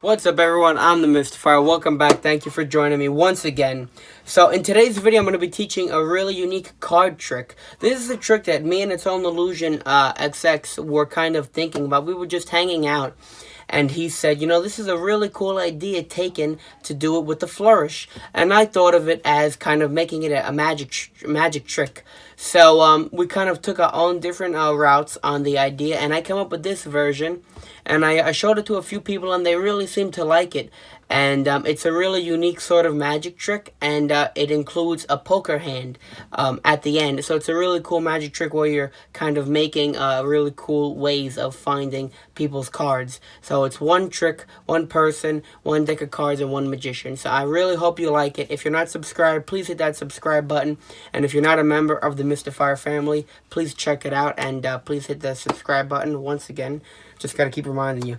What's up, everyone? I'm the Mystifier. Welcome back. Thank you for joining me once again. So in today's video, I'm going to be teaching a really unique card trick. This is a trick that me and Its Own Illusion XX were kind of thinking about. We were just hanging out, and he said, this is a really cool idea taken to do it with the flourish. And I thought of it as kind of making it a magic trick. So we kind of took our own different routes on the idea, and I came up with this version. And I showed it to a few people, and they really seemed to like it. And it's a really unique sort of magic trick, and it includes a poker hand at the end. So it's a really cool magic trick where you're kind of making really cool ways of finding people's cards. So it's one trick, one person, one deck of cards, and one magician. So I really hope you like it. If you're not subscribed, please hit that subscribe button. And if you're not a member of the Mystifier family, please check it out, and please hit the subscribe button once again. Just gotta keep reminding you.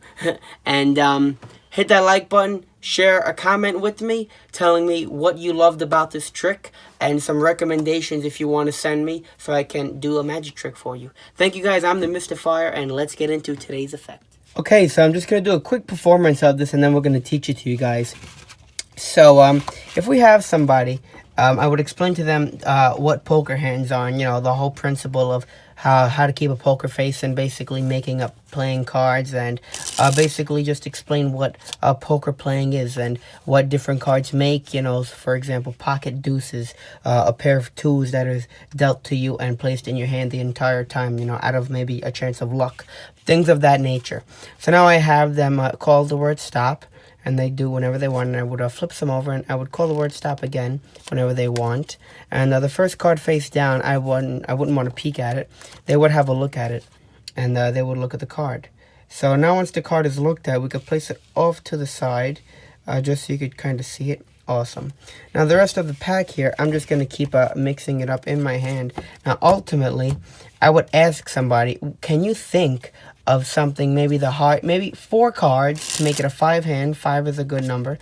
And hit that like button, share a comment with me, telling me what you loved about this trick, and some recommendations if you want to send me so I can do a magic trick for you. Thank you guys, I'm the Mystifier, and let's get into today's effect. Okay, so I'm just gonna do a quick performance of this, and then we're gonna teach it to you guys. So, if we have somebody, I would explain to them what poker hands are, and, the whole principle of how to keep a poker face, and basically making up playing cards, and basically just explain what poker playing is and what different cards make. For example, pocket deuces, a pair of twos that is dealt to you and placed in your hand the entire time, out of maybe a chance of luck, things of that nature. So now I have them call the word stop, and they do whenever they want, and I would flip them over, and I would call the word stop again whenever they want. And the first card face down, I wouldn't want to peek at it. They would have a look at it, and they would look at the card. So now once the card is looked at, we could place it off to the side, just so you could kind of see it. Awesome. Now the rest of the pack here, I'm just going to keep mixing it up in my hand. Now ultimately, I would ask somebody, can you think of something, maybe 4 cards to make it a 5 hand. 5 is a good number.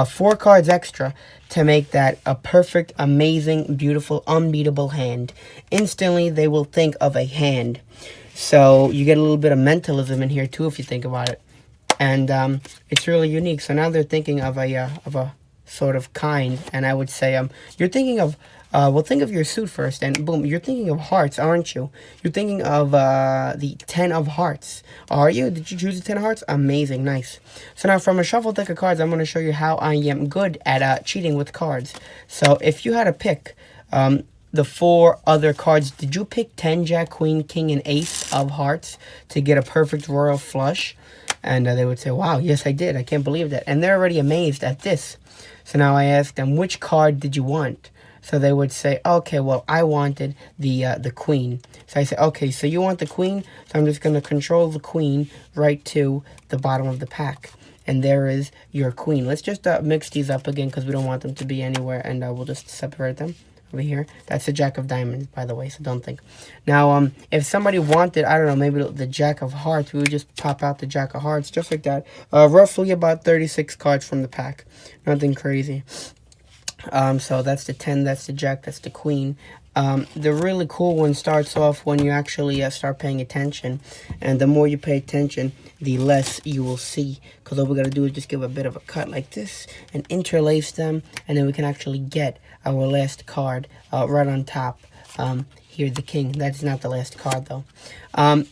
4 cards extra to make that a perfect, amazing, beautiful, unbeatable hand. Instantly, they will think of a hand. So you get a little bit of mentalism in here too, if you think about it, and it's really unique. So now they're thinking of a sort of kind, and I would say you're thinking of. Well, think of your suit first, and boom, you're thinking of hearts, aren't you? You're thinking of the 10 of hearts. Are you? Did you choose the 10 of hearts? Amazing, nice. So now from a shuffled deck of cards, I'm going to show you how I am good at cheating with cards. So if you had to pick the 4 other cards, did you pick 10, Jack, Queen, King, and Ace of hearts to get a perfect royal flush? And they would say, wow, yes, I did. I can't believe that. And they're already amazed at this. So now I ask them, which card did you want? So they would say, okay, well, I wanted the queen. So I say, okay, so you want the queen? So I'm just going to control the queen right to the bottom of the pack. And there is your queen. Let's just mix these up again because we don't want them to be anywhere. And we'll just separate them over here. That's the jack of diamonds, by the way, so don't think. Now, if somebody wanted, I don't know, maybe the jack of hearts, we would just pop out the jack of hearts just like that. Roughly about 36 cards from the pack. Nothing crazy. So that's the 10, that's the jack, that's the queen. The really cool one starts off when you actually start paying attention. And the more you pay attention, the less you will see. Because all we got to do is just give a bit of a cut like this and interlace them. And then we can actually get our last card right on top. Here, the king. That's not the last card, though.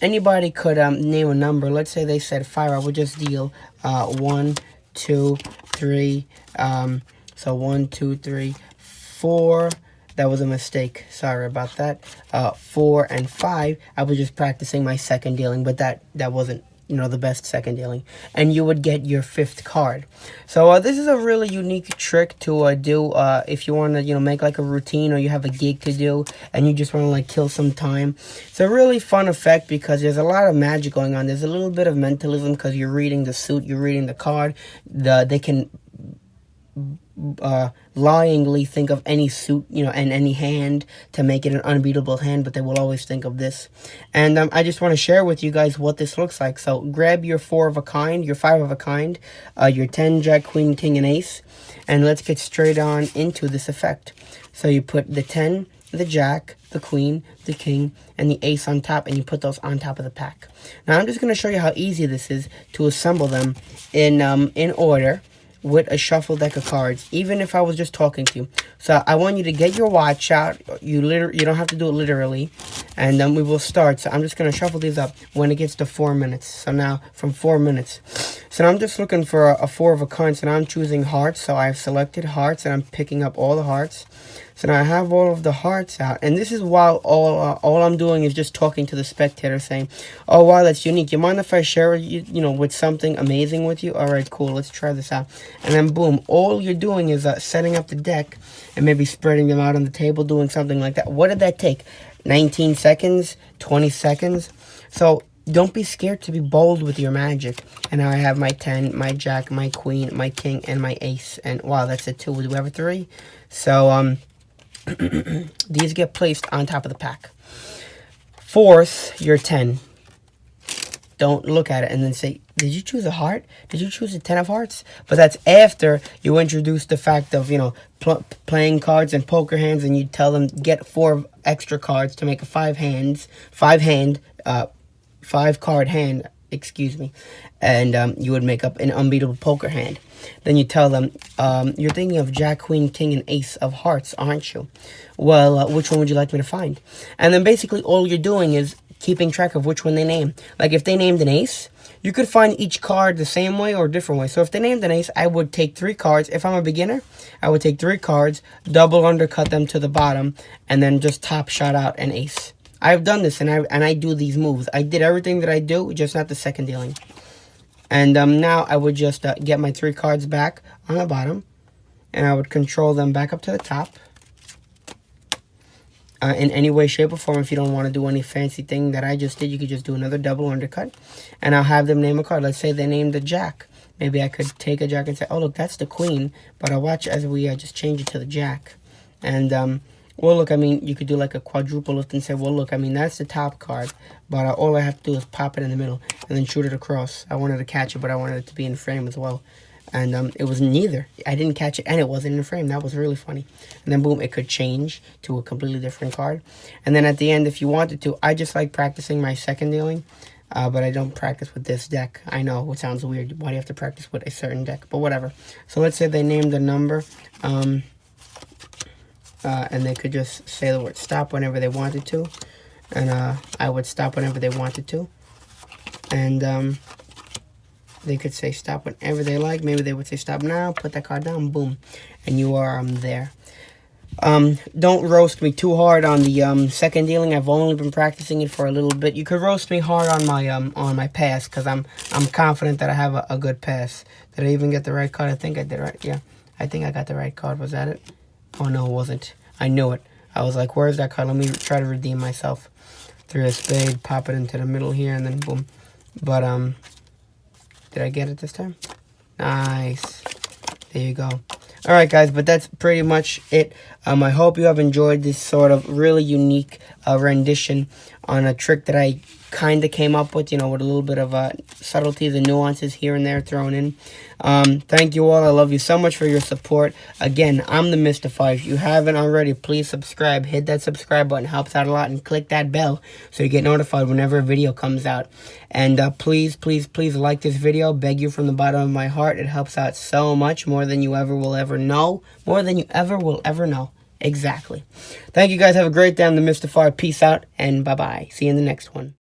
Anybody could name a number. Let's say they said 5. I would just deal 1, 2, 3... So 1, 2, 3, 4. That was a mistake. Sorry about that. 4 and 5. I was just practicing my second dealing, but that wasn't, the best second dealing. And you would get your 5th card. So this is a really unique trick to do if you want to, make like a routine, or you have a gig to do and you just want to like kill some time. It's a really fun effect because there's a lot of magic going on. There's a little bit of mentalism because you're reading the suit, you're reading the card. They can lyingly think of any suit, and any hand to make it an unbeatable hand, but they will always think of this. And I just want to share with you guys what this looks like. So grab your 4 of a kind, your 5 of a kind, your 10, jack, queen, king, and ace, and let's get straight on into this effect. So you put the 10 the jack, the queen, the king, and the ace on top, and you put those on top of the pack. Now I'm just going to show you how easy this is to assemble them in order with a shuffle deck of cards, even if I was just talking to you. So I want you to get your watch out. You don't have to do it literally, and then we will start. So I'm just going to shuffle these up when it gets to 4 minutes. So now from 4 minutes. So now I'm just looking for a 4 of a kind, and I'm choosing hearts. So I've selected hearts, and I'm picking up all the hearts. So now I have all of the hearts out, and this is while all I'm doing is just talking to the spectator, saying, "Oh wow, that's unique. You mind if I share you know with something amazing with you? All right, cool. Let's try this out." And then boom, all you're doing is setting up the deck and maybe spreading them out on the table, doing something like that. What did that take? 19 seconds, 20 seconds. So don't be scared to be bold with your magic. And now I have my 10, my jack, my queen, my king, and my ace. And wow, that's a 2. Do we have a 3? So these get placed on top of the pack. Fourth, your 10. Don't look at it and then say, "Did you choose a heart? Did you choose a 10 of hearts?" But that's after you introduce the fact of, you know, playing cards and poker hands, and you tell them get 4 extra cards to make a 5-card hand, excuse me. And you would make up an unbeatable poker hand. Then you tell them, "You're thinking of jack, queen, king, and ace of hearts, aren't you? Well, which one would you like me to find?" And then basically all you're doing is keeping track of which one they name. Like if they named an ace, you could find each card the same way or a different way. So if they named an ace, I would take 3 cards. If I'm a beginner, I would take 3 cards, double undercut them to the bottom, and then just top shot out an ace. I've done this, and I do these moves. I did everything that I do, just not the second dealing. And now I would just get my 3 cards back on the bottom, and I would control them back up to the top. In any way, shape, or form. If you don't want to do any fancy thing that I just did, you could just do another double undercut. And I'll have them name a card. Let's say they named the jack. Maybe I could take a jack and say, "Oh, look, that's the queen." But I'll watch as we just change it to the jack. And, well, look, I mean, you could do like a quadruple lift and say, "Well, look, I mean, that's the top card. But all I have to do is pop it in the middle and then shoot it across." I wanted to catch it, but I wanted it to be in frame as well. And it was neither. I didn't catch it, and it wasn't in frame. That was really funny. And then, boom, it could change to a completely different card. And then at the end, if you wanted to, I just like practicing my second dealing, but I don't practice with this deck. I know, it sounds weird. Why do you have to practice with a certain deck? But whatever. So let's say they named a number, and they could just say the word stop whenever they wanted to. And I would stop whenever they wanted to. And they could say stop whenever they like. Maybe they would say stop now, put that card down, boom. And you are there. Don't roast me too hard on the second dealing. I've only been practicing it for a little bit. You could roast me hard on my pass, because I'm confident that I have a good pass. Did I even get the right card? I think I did, right? Yeah, I think I got the right card. Was that it? Oh no, it wasn't. I knew it. I was like, where's that card? Let me try to redeem myself. 3 of spade, pop it into the middle here, and then boom. But did I get it this time? Nice. There you go. Alright guys, but that's pretty much it. I hope you have enjoyed this sort of really unique rendition on a trick that I kind of came up with, you know, with a little bit of subtleties and nuances here and there thrown in. Thank you all. I love you so much for your support. Again, I'm the Mystifier. If you haven't already, please subscribe. Hit that subscribe button. Helps out a lot. And click that bell so you get notified whenever a video comes out. And please, please, please like this video. Beg you from the bottom of my heart. It helps out so much, more than you ever will ever know. More than you ever will ever know. Exactly. Thank you guys. Have a great day. I'm the Mystifier. Peace out and bye-bye. See you in the next one.